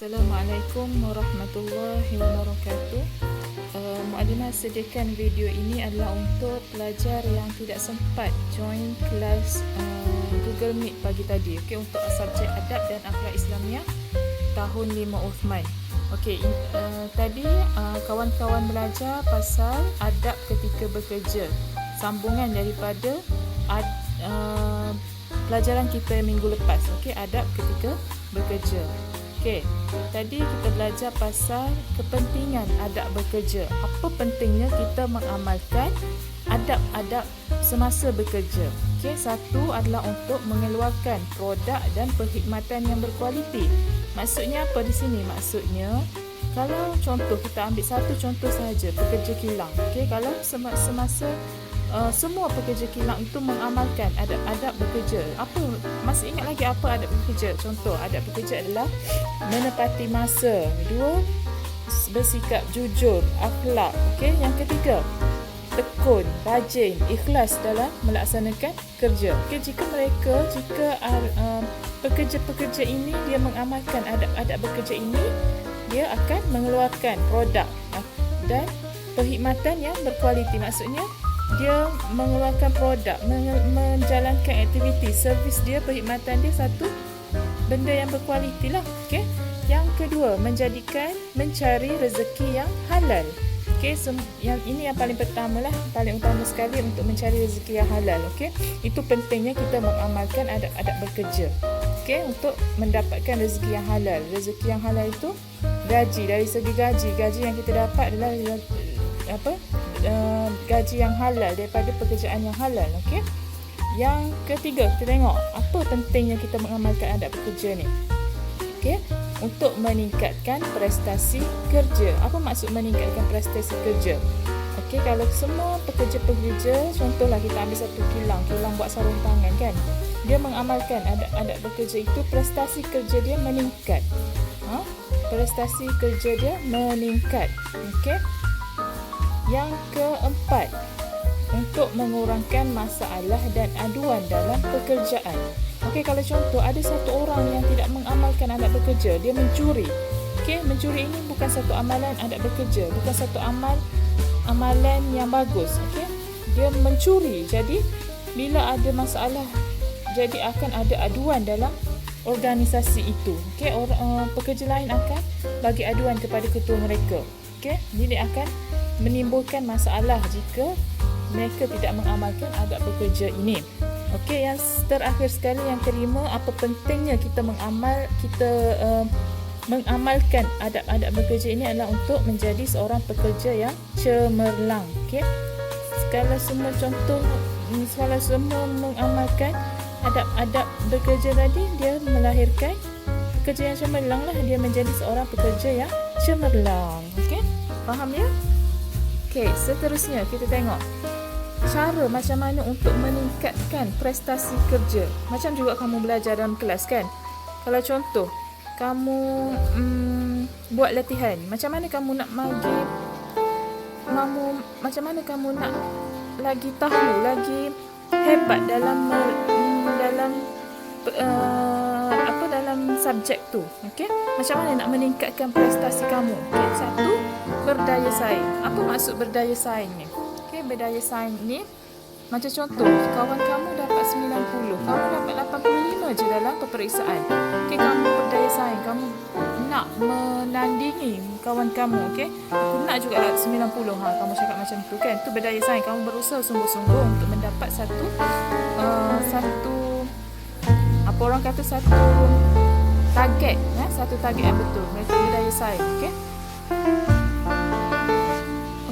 Assalamualaikum warahmatullahi wabarakatuh. Muallimah sediakan video ini adalah untuk pelajar yang tidak sempat join kelas Google Meet pagi tadi. Okey, untuk subjek adab dan akhlak Islamiah tahun 5 Uthman. Okey, tadi kawan-kawan belajar pasal adab ketika bekerja. Sambungan daripada pelajaran kita minggu lepas. Okey, adab ketika bekerja. Okey, tadi kita belajar pasal kepentingan adab bekerja. Apa pentingnya kita mengamalkan adab-adab semasa bekerja? Okey, satu adalah untuk mengeluarkan produk dan perkhidmatan yang berkualiti. Maksudnya apa di sini? Maksudnya kalau contoh, kita ambil satu contoh sahaja, pekerja kilang. Okey, kalau semasa semua pekerja kilang itu mengamalkan adab-adab bekerja. Masih ingat lagi apa adab bekerja? Contoh, adab bekerja adalah menepati masa. Dua, bersikap jujur, akhlak. Okey, yang ketiga, tekun, rajin, ikhlas dalam melaksanakan kerja. Okey, jika pekerja-pekerja ini dia mengamalkan adab-adab bekerja ini, dia akan mengeluarkan produk dan perkhidmatan yang berkualiti. Maksudnya dia mengeluarkan produk, menjalankan aktiviti, servis dia, perkhidmatan dia satu benda yang berkualiti lah. Okay? Yang kedua, mencari rezeki yang halal. Okay? Yang ini yang paling pertama lah, paling utama sekali untuk mencari rezeki yang halal. Okay? Itu pentingnya kita mengamalkan adab-adab bekerja. Okay? Untuk mendapatkan rezeki yang halal. Rezeki yang halal itu gaji. Dari segi gaji yang kita dapat adalah gaji yang halal daripada pekerjaan yang halal. Okey. Yang ketiga, kita tengok apa pentingnya kita mengamalkan adab bekerja ni. Okey, untuk meningkatkan prestasi kerja. Apa maksud meningkatkan prestasi kerja? Okey, kalau semua pekerja-pekerja, contohlah kita ambil satu kilang buat sarung tangan kan. Dia mengamalkan adab bekerja itu, prestasi kerja dia meningkat. Prestasi kerja dia meningkat. Okey. Yang keempat, untuk mengurangkan masalah dan aduan dalam pekerjaan. Okey, kalau contoh ada satu orang yang tidak mengamalkan adab bekerja, dia mencuri. Okey, mencuri ini bukan satu amalan adab bekerja, bukan satu amalan yang bagus. Okey, dia mencuri. Jadi bila ada masalah, jadi akan ada aduan dalam organisasi itu. Okey, pekerja lain akan bagi aduan kepada ketua mereka. Okey, dia akan menimbulkan masalah jika mereka tidak mengamalkan adab bekerja ini. Okey, yang terakhir sekali, yang kelima, apa pentingnya kita mengamalkan adab-adab bekerja ini adalah untuk menjadi seorang pekerja yang cemerlang. Okey, kalau semua mengamalkan adab-adab bekerja tadi, dia melahirkan pekerja yang cemerlang lah. Dia menjadi seorang pekerja yang cemerlang. Okey, faham ya? Okey, seterusnya kita tengok cara macam mana untuk meningkatkan prestasi kerja. Macam juga kamu belajar dalam kelas kan. Kalau contoh, kamu buat latihan, macam mana kamu nak lagi tahu, lagi hebat dalam subjek tu. Okey, macam mana nak meningkatkan prestasi kamu? Okey, satu, berdaya saing. Apa maksud berdaya saing ni? Okey, berdaya saing ni macam contoh, kawan kamu dapat 90, kamu dapat 85 je dalam peperiksaan. Okey, kamu berdaya saing, kamu nak menandingi kawan kamu. Okey, aku nak juga 90. Kamu cakap macam tu kan? Tu berdaya saing. Kamu berusaha sungguh-sungguh untuk mendapat satu apa orang kata, satu target, satu target yang betul. Mereka berdaya saing. Okey.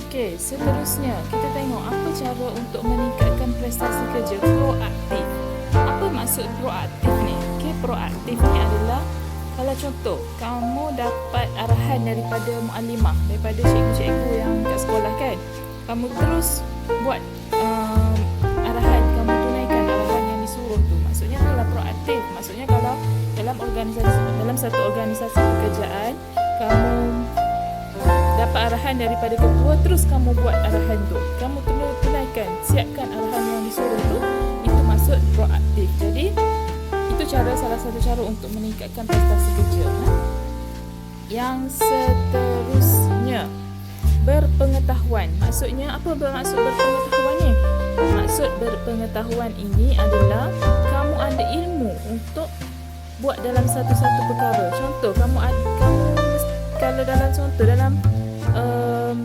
Okey, seterusnya kita tengok apa cara untuk meningkatkan prestasi kerja. Proaktif. Apa maksud proaktif ni? Okey, proaktif ni adalah kalau contoh kamu dapat arahan daripada muallimah, daripada cikgu-cikgu yang kat sekolah kan. Kamu terus buat arahan, kamu tunaikan arahan yang disuruh tu. Maksudnya adalah proaktif. Maksudnya kalau dalam satu organisasi pekerjaan, kamu dapat arahan daripada ketua, terus kamu buat arahan tu, kamu tunaikan, siapkan arahan yang disuruh tu, itu maksud proaktif. Jadi itu salah satu cara untuk meningkatkan prestasi kerja. Yang seterusnya, berpengetahuan. Maksudnya apa bermaksud berpengetahuan ni? Maksud berpengetahuan ini adalah kamu ada ilmu untuk buat dalam satu-satu perkara. Contoh, kamu kalau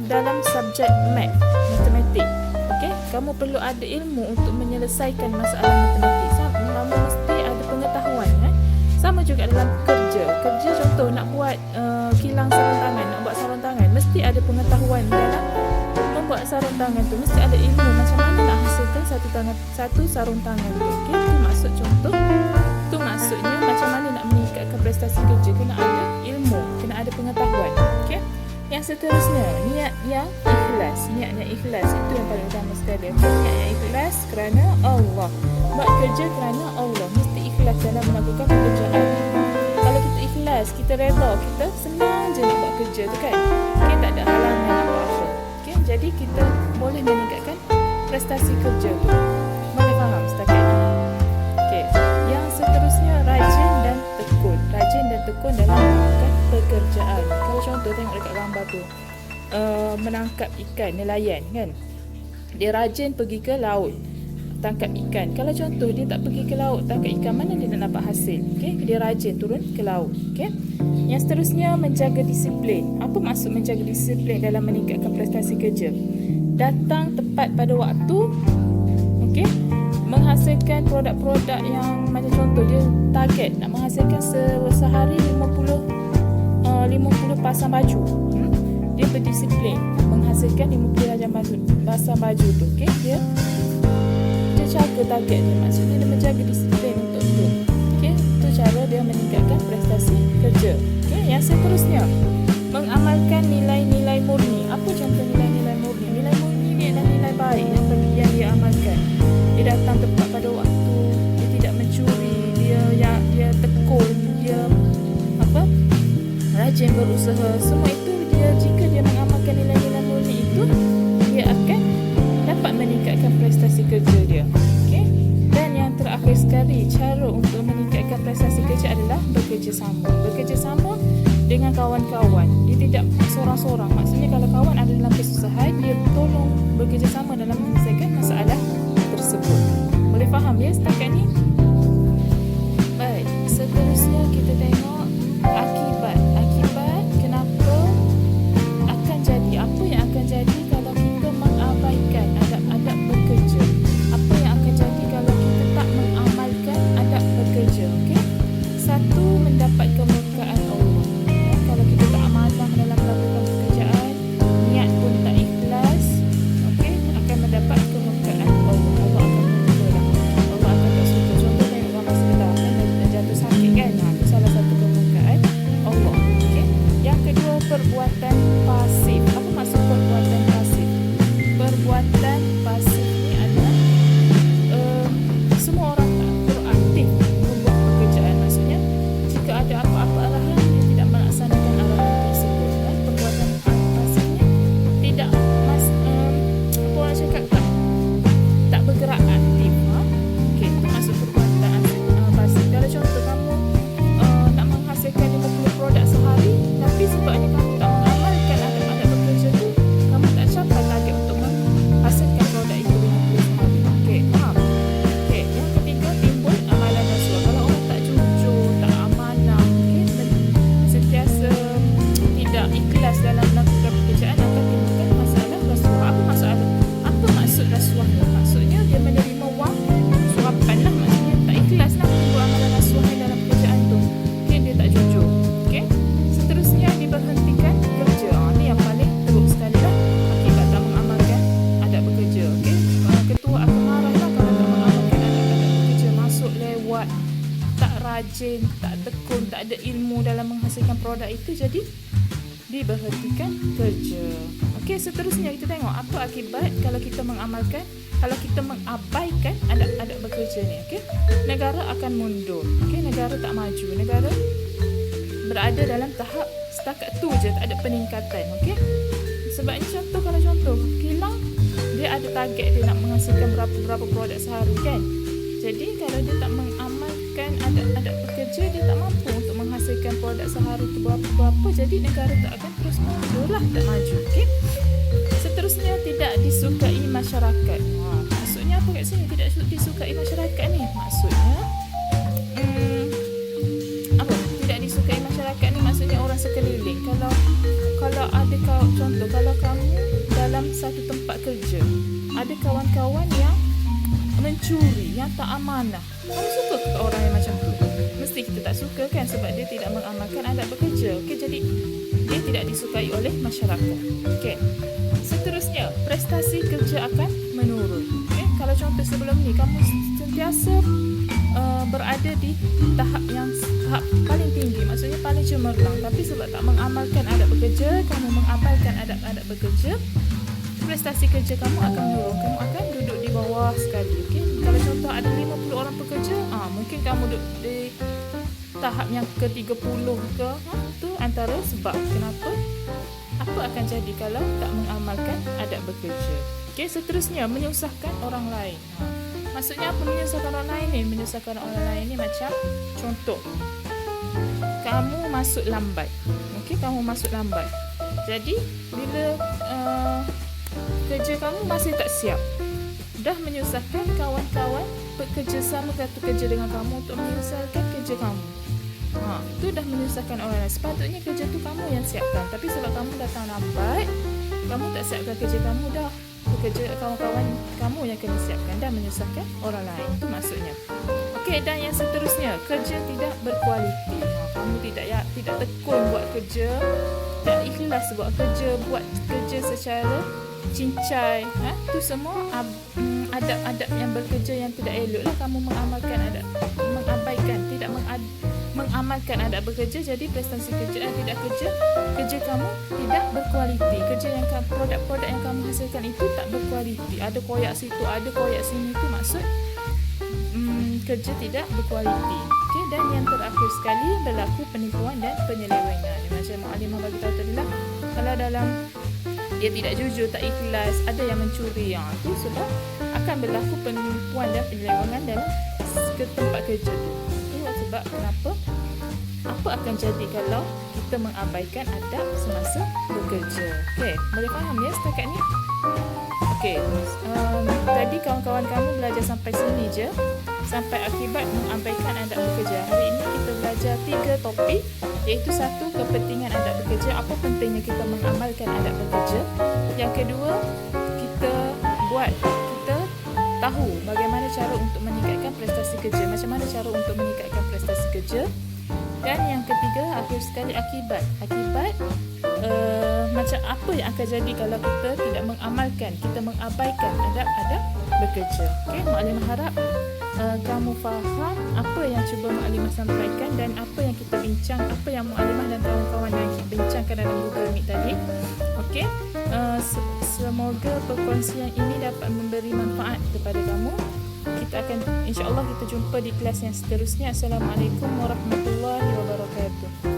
dalam subjek matematik, okey, kamu perlu ada ilmu untuk menyelesaikan masalah matematik. Kamu mesti ada pengetahuan. Sama juga dalam kerja. Contoh nak buat kilang sarung tangan, nak buat sarung tangan, mesti ada pengetahuan dalam membuat sarung tangan tu. Mesti ada ilmu macam mana nak hasilkan satu sarung tangan tu. Okey, itu maksud contoh. Itu maksudnya macam mana nak meningkatkan prestasi kerja, kena ada ilmu, kena ada pengetahuan. Okey. Yang seterusnya, niat yang ikhlas. Niat yang ikhlas itu yang paling utama sekali. Niat yang ikhlas kerana Allah. Buat kerja kerana Allah. Mesti ikhlas dalam melakukan pekerjaan. Kalau kita ikhlas, kita reda, kita senang je nak buat kerja tu kan. Okay, tak ada halangan apa-apa. Okay, jadi kita boleh meningkatkan prestasi kerja tu. Boleh faham setakat ni? Okay. Yang seterusnya, rajin dan tekun. Rajin dan tekun dalam melakukan pekerjaan. Kalau contoh tengok dekat gambar tu, menangkap ikan, nelayan kan. Dia rajin pergi ke laut tangkap ikan. Kalau contoh dia tak pergi ke laut tangkap ikan, mana dia nak dapat hasil? Okay? Dia rajin turun ke laut. Okay? Yang seterusnya, menjaga disiplin. Apa maksud menjaga disiplin dalam meningkatkan prestasi kerja? Datang tepat pada waktu. Okay? Menghasilkan produk-produk yang macam contoh dia target nak menghasilkan sehari 50 pasang baju. Dia berdisiplin menghasilkan 50 pasang baju tu. Okay? Dia jaga target dia. Maksudnya dia menjaga disiplin untuk tu. Okay? Itu cara dia meningkatkan prestasi kerja. Okay? Yang seterusnya, mengamalkan nilai-nilai murni. Apa contoh nilai-nilai murni? Nilai murni ni adalah nilai baik yang dia amalkan. Dia datang tepat pada waktu, dia tidak mencuri, dia tekun, dia rajin berusaha. Semua itu jika dia mengamalkan nilai-nilai murni itu, dia akan dapat meningkatkan prestasi kerja dia. Okay? Dan yang terakhir sekali, cara untuk meningkatkan prestasi kerja adalah bekerjasama. Bekerjasama dengan kawan-kawan. Dia tidak seorang-seorang. Maksudnya kalau kawan ada dalam kesusahan, dia tolong bekerjasama dalam menyelesaikan masalah tersebut. Boleh faham ya setakat ni? Baik, seterusnya kita tengok akibat. Akibat kenapa akan jadi, apa yang akan jadi kalau kita mengabaikan adab-adab bekerja. Apa yang akan jadi kalau kita tak mengamalkan adab bekerja. Okay? Satu, mendapat kemurkaan Allah. Kalau kita tak amanah dalam melakukan pekerjaan, niat pun tak ikhlas, okay, akan mendapat kemurkaan Allah. Allah akan murka. Allah akan tak suka. Contoh tengok gambar sebelah kan, jatuh sakit kan. Itu salah satu kemurkaan Allah. Okay? Yang kedua, perbuatan pasif. Apa maksud perbuatan pasif? Perbuatan pasif ni adalah semua orang tak proaktif membuat pekerjaan. Maksudnya jika ada apa-apa arahan, dia tidak melaksanakan arahan tersebut. Perbuatan pasif ni tidak apa orang cakap, tak bergerak aktif. Okay, itu maksud perbuatan pasif. Kalau contoh kamu nak menghasilkan 50 produk sehari, tapi sebabnya kamu tak mengamalkan adab-adab bekerja tu, kamu tak capai target untuk menghasilkan produk itu 50 sehari. Okey, faham? Okey, yang ketiga, timbul amalan rasuah. Kalau orang tak jujur, tak amanah, sentiasa tidak ikhlas dalam melakukan pekerjaan, akan timbulkan masalah rasuah. Apa maksud rasuah tu? Maksudnya dia menerima wang suapan lah. Maksudnya tak ikhlas lah timbul amalan rasuah dalam pekerjaan tu. Okey, dia tak jujur. Okey, seterusnya diberhentikan kerja. Ni yang paling teruk sekali lah, akibat tak mengamalkan adab bekerja. Okey, ketua akan marah lah kalau tak mengamalkan adab-adab bekerja. Masuk lewat, tak rajin, tak tekun, tak ada ilmu dalam menghasilkan produk itu, jadi diberhentikan kerja. Okey, seterusnya kita tengok apa akibat kalau kita mengabaikan adab-adab bekerja ni. Okey, negara akan mundur. Okey, negara tak maju. Negara berada dalam tahap setakat tu je, tak ada peningkatan. Okey, sebabnya contoh, kalau contoh kilang, dia ada target dia nak menghasilkan berapa produk sehari kan. Jadi kalau dia tak mengamalkan adab-adab bekerja, dia tak mampu untuk menghasilkan produk sehari tu berapa apa, jadi negara tak akan terus maju lah, tak maju. Okey. Seterusnya, tidak disukai masyarakat. Maksudnya apa kat sini tidak disukai masyarakat ni? Maksudnya apa? Tidak disukai masyarakat ni maksudnya orang sekeliling. Kalau ada contoh, kalau kamu dalam satu tempat kerja, ada kawan-kawan yang mencuri, yang tak amanah, kamu suka ke orang yang macam tu? Mesti kita tak suka kan, sebab dia tidak mengamalkan adab bekerja. Okey, jadi dia tidak disukai oleh masyarakat. Okey. Seterusnya, prestasi kerja akan menurun. Okay? Kalau contoh sebelum ni, kamu sentiasa berada di tahap paling tinggi, maksudnya paling cemerlang, tapi sebab tak mengamalkan adab bekerja, kamu mengabaikan adab-adab bekerja, prestasi kerja kamu akan menurun. Kamu akan duduk di bawah sekali. Okay? Kalau contoh ada 50 orang pekerja, mungkin kamu duduk di tahap yang ke-30 ke, tu antara sebab kenapa? Apa akan jadi kalau tak mengamalkan adab bekerja? Okey, seterusnya, menyusahkan orang lain. Maksudnya apa menyusahkan orang lain ni? Menyusahkan orang lain ni macam contoh, kamu masuk lambat. Okey, kamu masuk lambat. Jadi bila kerja kamu masih tak siap, dah menyusahkan kawan-kawan bekerjasama satu kerja dengan kamu untuk menyelesaikan kerja kamu. Tu dah menyusahkan orang lain. Sepatutnya kerja tu kamu yang siapkan, tapi sebab kamu datang lambat, kamu tak siapkan kerja kamu, dah kerja kawan-kawan kamu yang kena siapkan, dah menyusahkan orang lain. Itu maksudnya. Okey, dan yang seterusnya, kerja tidak berkualiti. Kamu tidak tekun buat kerja, tak ikhlas buat kerja secara cincai. Tu semua adab-adab yang bekerja yang tidak elok lah. Kamu mengamalkan adab, tidak mengamalkan adab bekerja, jadi prestasi kerja kerja kamu tidak berkualiti. Produk-produk yang kamu hasilkan itu tak berkualiti. Ada koyak situ, ada koyak sini, itu maksud kerja tidak berkualiti. Okey, dan yang terakhir sekali, berlaku penipuan dan penyelewengan. Macam Mukadimah bagi tahu tadi lah, kalau dalam dia tidak jujur, tak ikhlas, ada yang mencuri, itu sebab akan berlaku penipuan dan penyelewengan dalam tempat kerja tu. Sebab kenapa? Apa akan jadi kalau kita mengabaikan adab semasa bekerja? Okey, boleh faham ya setakat ni? Okey, tadi kawan-kawan kamu belajar sampai sini je, sampai akibat mengabaikan adab bekerja. Hari ini kita belajar 3 topik, iaitu 1, kepentingan adab bekerja, apa pentingnya kita mengamalkan adab bekerja. Yang kedua, kita tahu bagaimana cara untuk meningkatkan prestasi kerja, macam mana cara untuk meningkatkan prestasi kerja. Dan yang ketiga, akhir sekali, akibat macam apa yang akan jadi kalau kita tidak mengamalkan, kita mengabaikan adab-adab bekerja. Okey, Mukadimah harap kamu faham apa yang cuba Mukadimah sampaikan dan apa yang kita bincang, apa yang Mukadimah dan kawan-kawan yang kita bincangkan dalam Google Meet tadi. Okey, semoga perkongsian ini dapat memberi manfaat kepada kamu. Kita akan, insya-Allah kita jumpa di kelas yang seterusnya. Assalamualaikum warahmatullahi wabarakatuh.